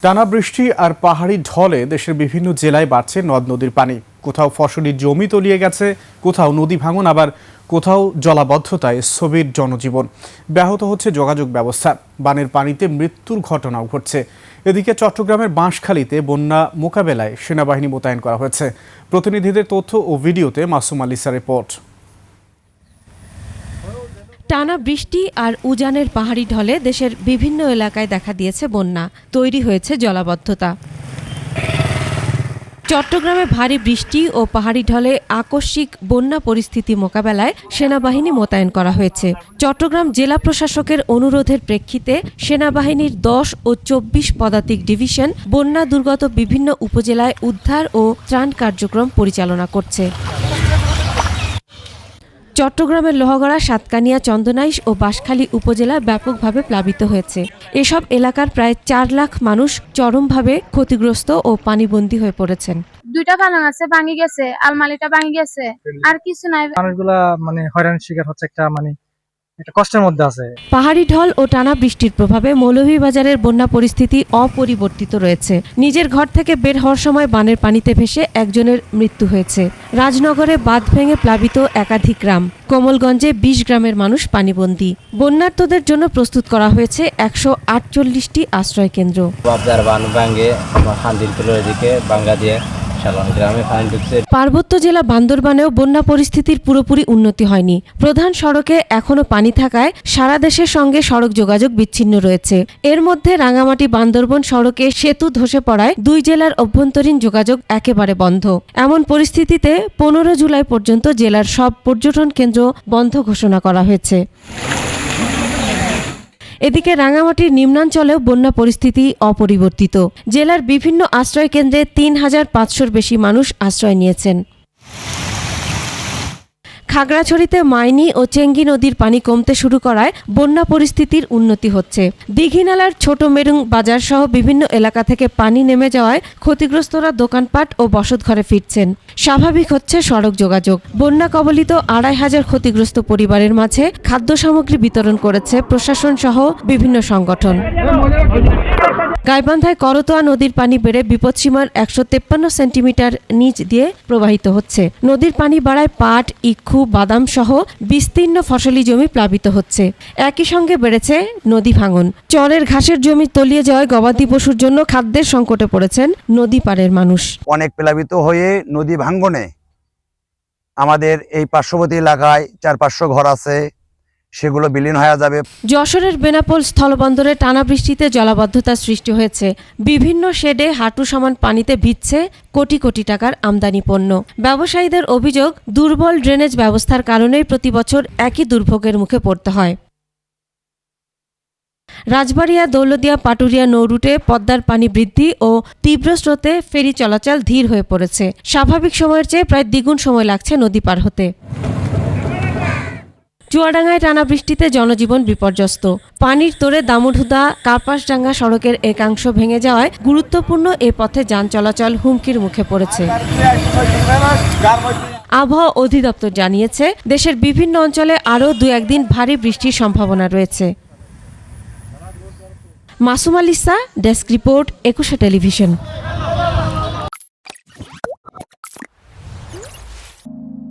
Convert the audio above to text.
টানা বৃষ্টি আর পাহাড়ি ঢলে দেশের বিভিন্ন জেলায় বাড়ছে নদ নদীর পানি। কোথাও ফসলি জমি তলিয়ে গেছে, কোথাও নদী ভাঙন, আবার কোথাও জলাবদ্ধতায় স্থবির জনজীবন। ব্যাহত হচ্ছে যোগাযোগ ব্যবস্থা, বানের পানিতে মৃত্যুর ঘটনাও ঘটছে। এদিকে চট্টগ্রামের বাঁশখালীতে বন্যা মোকাবেলায় সেনাবাহিনী মোতায়েন করা হয়েছে। প্রতিনিধিদের তথ্য ও ভিডিওতে মাসুম আলিসার রিপোর্ট। টানা বৃষ্টি আর উজানের পাহাড়ি ঢলে দেশের বিভিন্ন এলাকায় দেখা দিয়েছে বন্যা, তৈরি হয়েছে জলাবদ্ধতা। চট্টগ্রামে ভারী বৃষ্টি ও পাহাড়ি ঢলে আকস্মিক বন্যা পরিস্থিতি মোকাবেলায় সেনাবাহিনী মোতায়েন করা হয়েছে। চট্টগ্রাম জেলা প্রশাসকের অনুরোধের প্রেক্ষিতে সেনাবাহিনীর 10 ও 24 পদাতিক ডিভিশন বন্যা দুর্গত বিভিন্ন উপজেলায় উদ্ধার ও ত্রাণ কার্যক্রম পরিচালনা করছে। চট্টগ্রামের লোহাগড়া, সাতকানিয়া, চন্দনাইশ ও বাঁশখালী উপজেলা ব্যাপকভাবে প্লাবিত হয়েছে। এসব এলাকার প্রায় 4 লাখ মানুষ চরমভাবে ক্ষতিগ্রস্ত ও পানিবন্দী হয়ে পড়েছেন। দুইটা পালং আছে ভাঙি গেছে, আলমারিটা ভাঙি গেছে, আর কিছু নাই। মানুষগুলা হয়রানির শিকার হচ্ছে, একটা কষ্টের মধ্যে আছে। পাহাড়ি ঢল ও টানা বৃষ্টির প্রভাবে মৌলভীবাজারের বন্যা পরিস্থিতি অপরিবর্তিত রয়েছে। নিজের ঘর থেকে বের হওয়ার সময় বানের পানিতে ভেসে একজনের মৃত্যু হয়েছে। রাজনগরে বাঁধ ভেঙে প্লাবিত একাধিক গ্রাম। কোমলগঞ্জে 20 গ্রামের মানুষ পানিবন্দী। বন্যার্তদের জন্য প্রস্তুত করা হয়েছে 148টি আশ্রয় কেন্দ্র। পার্বত্য জেলা বান্দরবানেও বন্যা পরিস্থিতির পুরোপুরি উন্নতি হয়নি। প্রধান সড়কে এখনো পানি থাকায় সারা দেশের সঙ্গে সড়ক যোগাযোগ বিচ্ছিন্ন রয়েছে। এর মধ্যে রাঙামাটি বান্দরবন সড়কে সেতু ধসে পড়ায় 2 জেলার অভ্যন্তরীণ যোগাযোগ একেবারে বন্ধ। এমন পরিস্থিতিতে 15 জুলাই পর্যন্ত জেলার সব পর্যটন কেন্দ্র বন্ধ ঘোষণা করা হয়েছে। এদিকে রাঙামাটির নিম্নাঞ্চলেও বন্যা পরিস্থিতি অপরিবর্তিত। জেলার বিভিন্ন আশ্রয় কেন্দ্রে 3500-র বেশি মানুষ আশ্রয় নিয়েছেন। খাগড়াছড়িতে মাইনী ও চেঙ্গি নদীর পানি কমতে শুরু করায় বন্যা পরিস্থিতির উন্নতি হচ্ছে। দীঘিনালার ছোট মেরুং বাজার সহ বিভিন্ন এলাকা থেকে পানি নেমে যাওয়ায় ক্ষতিগ্রস্তরা দোকানপাট ও বসতঘরে ফিরছেন। স্বাভাবিক হচ্ছে সড়ক যোগাযোগ। বন্যা কবলিত 2500 ক্ষতিগ্রস্ত পরিবারের মাঝে খাদ্য সামগ্রী বিতরণ করেছে প্রশাসন সহ বিভিন্ন সংগঠন। গাইবান্ধায় করতোয়া নদীর পানি বেড়ে বিপদসীমার 153 সেন্টিমিটার নিচ দিয়ে প্রবাহিত হচ্ছে। নদীর পানি বাড়ায় পাট, ইক্ষু, বাদাম সহ বিস্তীর্ণ ফসলি জমি প্লাবিত হচ্ছে। একই সঙ্গে বেড়েছে নদী ভাঙন। চরের ঘাসের জমি তলিয়ে যাওয়ায় গবাদি পশুর জন্য খাদ্যের সংকটে পড়েছেন নদী পাড়ের মানুষ। অনেক প্লাবিত হয়ে নদী ভাঙ্গনে আমাদের এই পার্শ্ববর্তী এলাকায় 400-500 ঘর আছে, সেগুলো বিলীন হয়ে যাবে। যশোরের বেনাপোল স্থলবন্দরে টানা বৃষ্টিতে জলাবদ্ধতার সৃষ্টি হয়েছে। বিভিন্ন শেডে হাঁটু সমান পানিতে ভিজছে কোটি কোটি টাকার আমদানি পণ্য। ব্যবসায়ীদের অভিযোগ, দুর্বল ড্রেনেজ ব্যবস্থার কারণেই প্রতি বছর একই দুর্ভোগের মুখে পড়তে হয়। রাজবাড়িয়া, দৌলতদিয়া, পাটুরিয়া নৌরুটে পদ্মার পানি বৃদ্ধি ও তীব্র স্রোতে ফেরি চলাচল ধীর হয়ে পড়েছে। স্বাভাবিক সময়ের চেয়ে প্রায় দ্বিগুণ সময় লাগছে নদী পার হতে। চুয়াডাঙ্গায় টানা বৃষ্টিতে জনজীবন বিপর্যস্ত। পানির তোড়ে দামুড়হুদা কার্পাসডাঙ্গা সড়কের একাংশ ভেঙে যাওয়ায় গুরুত্বপূর্ণ এ পথে যান চলাচল হুমকির মুখে পড়েছে। আবহাওয়া অধিদপ্তর জানিয়েছে, দেশের বিভিন্ন অঞ্চলে আরও 2-1 দিন ভারী বৃষ্টির সম্ভাবনা রয়েছে। মাসুম আলিসা, ডেস্ক রিপোর্ট, একুশে টেলিভিশন।